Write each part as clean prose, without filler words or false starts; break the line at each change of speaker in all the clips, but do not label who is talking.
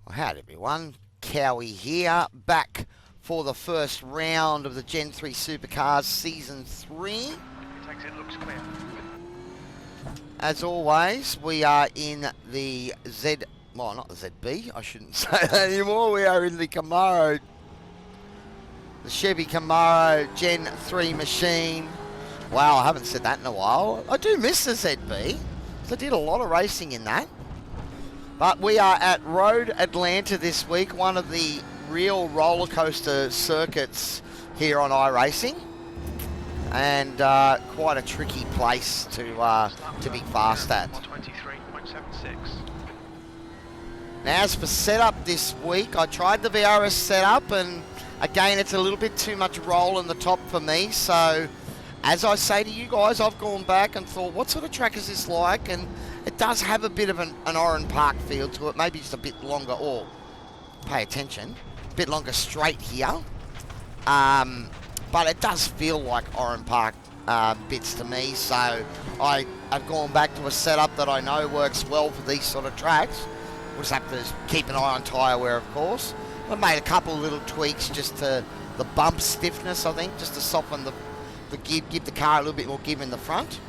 Well, howdy everyone, Cowy here, back for the first round of the Gen 3 Supercars Season 3. As always, we are in the not the ZB, I shouldn't say that anymore, we are in the Camaro, the Chevy Camaro Gen 3 machine. Wow, I haven't said that in a while. I do miss the ZB, because I did a lot of racing in that. But we are at Road Atlanta this week, one of the real roller coaster circuits here on iRacing, and quite a tricky place to be fast at. Now, as for setup this week, I tried the VRS setup, and again, it's a little bit too much roll in the top for me. So, as I say to you guys, I've gone back and thought, what sort of track is this like? And it does have a bit of an Oran Park feel to it, maybe just a bit longer, or pay attention, a bit longer straight here. But it does feel like Oran Park bits to me, so I've gone back to a setup that I know works well for these sort of tracks. We'll just have to keep an eye on tyre wear, of course. I've made a couple of little tweaks just to the bump stiffness, I think, just to soften the give the car a little bit more give in the front.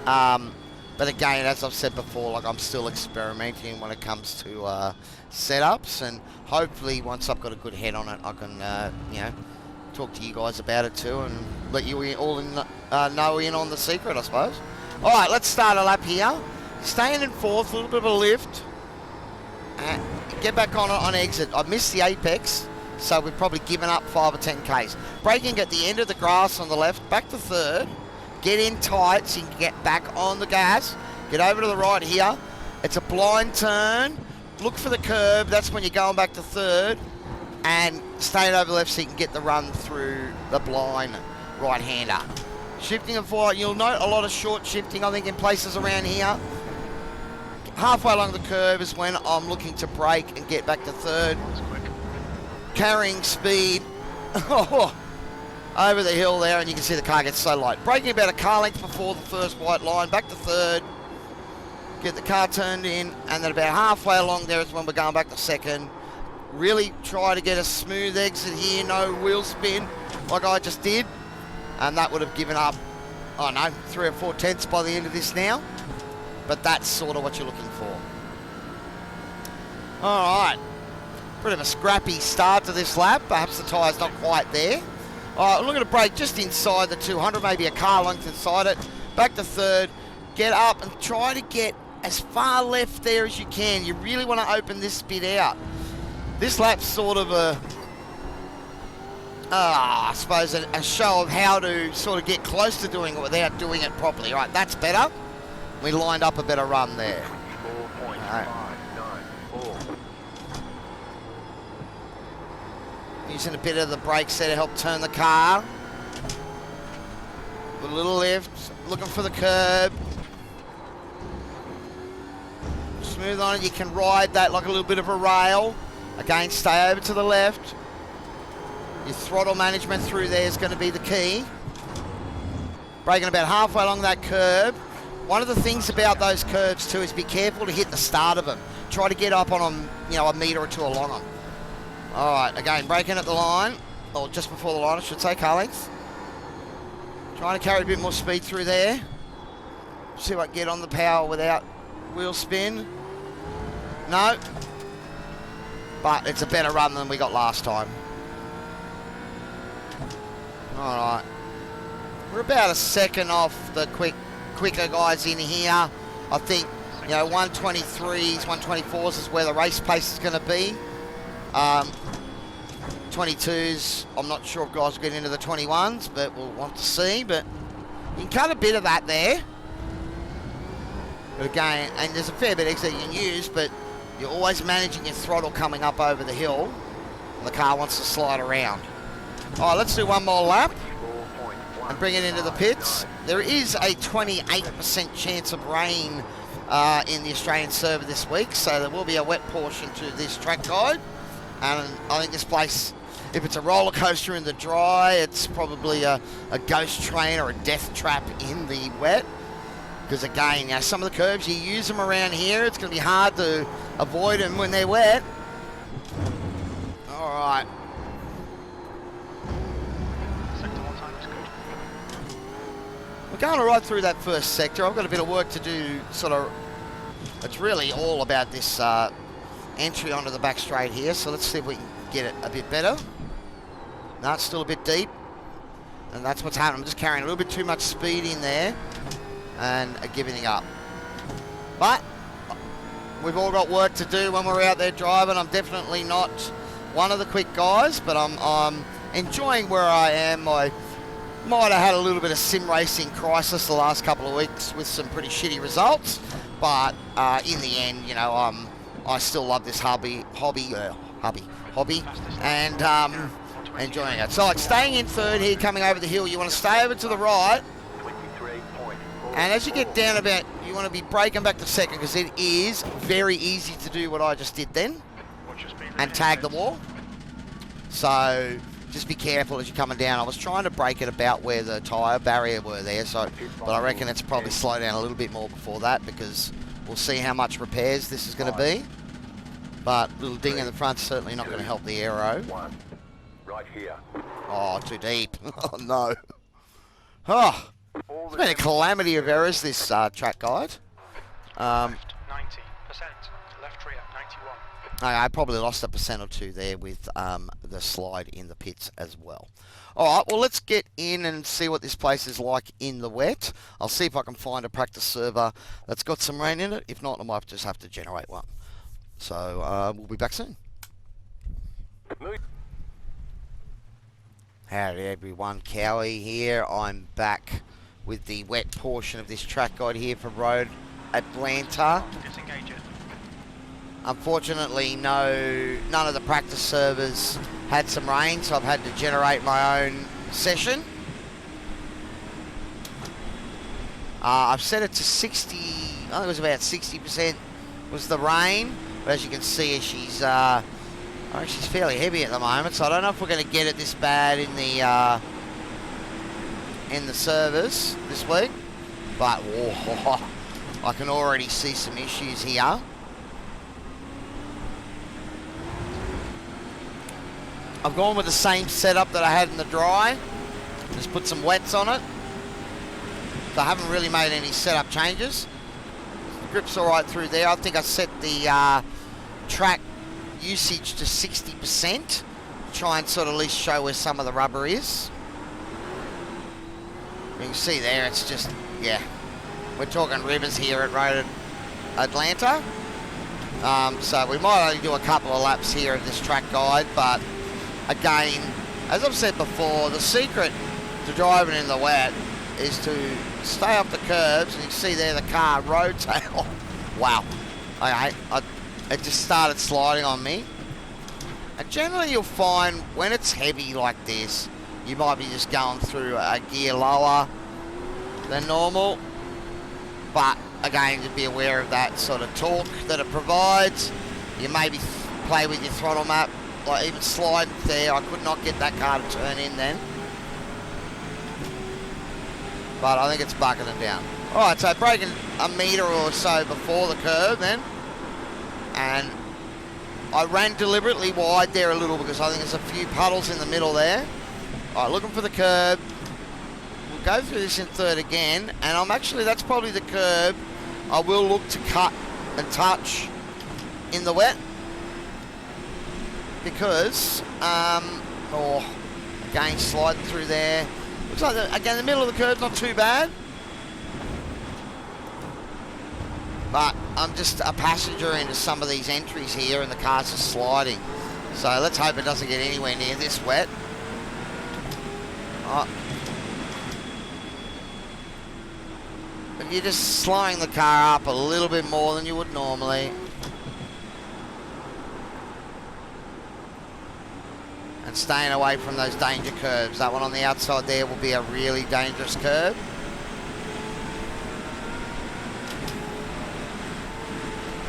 But again, as I've said before, like, I'm still experimenting when it comes to setups, and hopefully once I've got a good head on it, I can talk to you guys about it too, and let you all know in on the secret, I suppose. All right, let's start a lap here. Staying in fourth, a little bit of a lift, and get back on exit. I missed the apex, so we've probably given up 5 or 10 Ks. Braking at the end of the grass on the left, back to third. Get in tight so you can get back on the gas. Get over to the right here. It's a blind turn. Look for the curb. That's when you're going back to third. And stay over the left so you can get the run through the blind right-hander. Shifting and forward. You'll note a lot of short shifting, I think, in places around here. Halfway along the curve is when I'm looking to brake and get back to third. Carrying speed. Over the hill there, and you can see the car gets so light. Braking about a car length before the first white line, back to third, get the car turned in, and then about halfway along there is when we're going back to second. Really try to get a smooth exit here, no wheel spin like I just did, and that would have given up, I don't know, 3 or 4 tenths by the end of this now, but that's sort of what you're looking for. Alright, bit of a scrappy start to this lap, perhaps the tyre's not quite there. Alright, I'm looking to brake just inside the 200, maybe a car length inside it. Back to third, get up and try to get as far left there as you can. You really want to open this bit out. This lap's sort of I suppose a show of how to sort of get close to doing it without doing it properly. Right, that's better. We lined up a better run there. 24.594. Using a bit of the brakes there to help turn the car. With a little lift, looking for the curb. Smooth on it, you can ride that like a little bit of a rail. Again, stay over to the left. Your throttle management through there is going to be the key. Braking about halfway along that curb. One of the things about those curves too is be careful to hit the start of them. Try to get up on them, a metre or two along them. Alright, again, braking at the line, or just before the line, I should say, car length. Trying to carry a bit more speed through there. See if I can get on the power without wheel spin. No. But it's a better run than we got last time. Alright. We're about a second off the quicker guys in here. I think, 123s, 124s is where the race pace is going to be. 22s, I'm not sure if guys will get into the 21s, but we'll want to see. But you can cut a bit of that there. But again, and there's a fair bit extra you can use, but you're always managing your throttle coming up over the hill. And the car wants to slide around. All right, let's do one more lap and bring it into the pits. There is a 28% chance of rain in the Australian server this week, so there will be a wet portion to this track guide. And I think this place If it's a roller coaster in the dry, it's probably a ghost train or a death trap in the wet. Because again, you know, some of the curbs, you use them around here, it's going to be hard to avoid them when they're wet. All right. We're going right through that first sector. I've got a bit of work to do, sort of. It's really all about this entry onto the back straight here, so let's see if we can get it a bit better. No, it's still a bit deep, and that's what's happening. I'm just carrying a little bit too much speed in there and giving it up. But we've all got work to do when we're out there driving. I'm definitely not one of the quick guys, but I'm enjoying where I am. I might have had a little bit of sim racing crisis the last couple of weeks with some pretty shitty results, but in the end, you know, I still love this hobby, and enjoying it. So like staying in third here, coming over the hill, you want to stay over to the right, and as you get down about, you want to be braking back to second, because it is very easy to do what I just did then, and tag the wall. So just be careful as you're coming down. I was trying to brake it about where the tyre barrier were there, but I reckon it's probably slow down a little bit more before that, because we'll see how much repairs this is going to be. But little ding in the front's certainly not going to help the aero.
Right here.
Oh, too deep. Oh, no. Oh, it's been a calamity of errors, this track guide.
90%. Left rear, 91.
I probably lost 1% or 2 there with the slide in the pits as well. All right, well, let's get in and see what this place is like in the wet. I'll see if I can find a practice server that's got some rain in it. If not, I might just have to generate one. So we'll be back soon. Howdy everyone, Cowy here. I'm back with the wet portion of this track guide here for Road Atlanta.
Disengage it.
Unfortunately, none of the practice servers had some rain, so I've had to generate my own session. I've set it to 60, I think it was about 60% was the rain, but as you can see, she's fairly heavy at the moment, so I don't know if we're going to get it this bad in the servers this week, but oh, I can already see some issues here. I've gone with the same setup that I had in the dry, just put some wets on it, so I haven't really made any setup changes. The grip's alright through there. I think I set the track usage to 60%, try and sort of at least show where some of the rubber is. You can see there, it's just, yeah, we're talking rivers here at Road Atlanta. So we might only do a couple of laps here of this track guide, but again, as I've said before, the secret to driving in the wet is to stay off the curbs, and you can see there the car rotate. Wow. Okay, it just started sliding on me. And generally you'll find when it's heavy like this, you might be just going through a gear lower than normal. But again, just be aware of that sort of torque that it provides. You maybe play with your throttle map, like even slide there. I could not get that car to turn in then. But I think it's bucketing down. Alright, so braking a metre or so before the curve then. And I ran deliberately wide there a little because I think there's a few puddles in the middle there. Alright, looking for the curb. We'll go through this in third again. And I'm actually, that's probably the curb I will look to cut and touch in the wet. Because, again, sliding through there. Looks like, again, the middle of the curve, not too bad. But I'm just a passenger into some of these entries here, and the cars are sliding. So let's hope it doesn't get anywhere near this wet. Oh. But you're just slowing the car up a little bit more than you would normally. And staying away from those danger curves. That one on the outside there will be a really dangerous curve.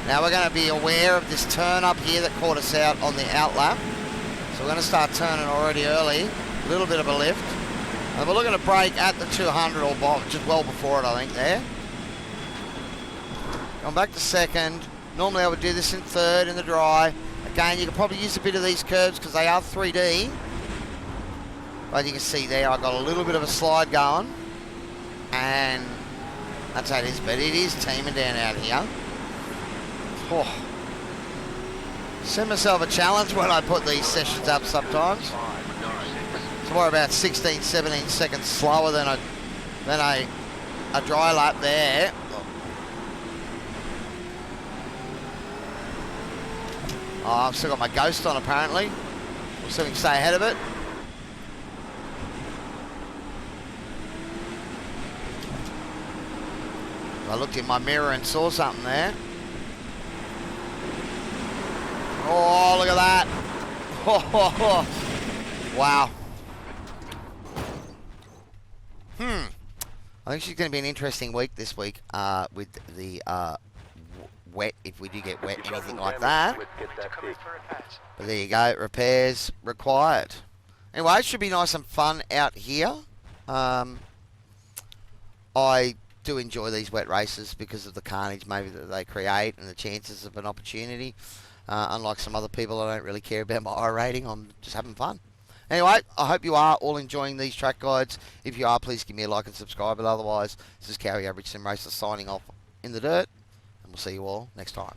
Now we're going to be aware of this turn up here that caught us out on the outlap. So So we're going to start turning already early. A little bit of a lift. And we're looking to brake at the 200 or just well before it, I think, there. Going back to second. Normally I would do this in third in the dry. Again, you could probably use a bit of these curves because they are 3D. But you can see there I got a little bit of a slide going. And that's how it is. But it is teaming down out here. Oh. Set myself a challenge when I put these sessions up sometimes. So we're about 16, 17 seconds slower than a dry lap there. Oh, I've still got my ghost on apparently. We'll see if we can stay ahead of it. I looked in my mirror and saw something there. Oh, look at that. Oh. Wow. I think she's going to be an interesting week this week with the wet, if we do get wet, anything like that. But there you go, repairs required. Anyway, it should be nice and fun out here. I do enjoy these wet races because of the carnage maybe that they create and the chances of an opportunity. Unlike some other people, I don't really care about my iRating. I'm just having fun. Anyway, I hope you are all enjoying these track guides. If you are, please give me a like and subscribe. But otherwise, this is Cowy Average Sim Racer signing off in the dirt. And we'll see you all next time.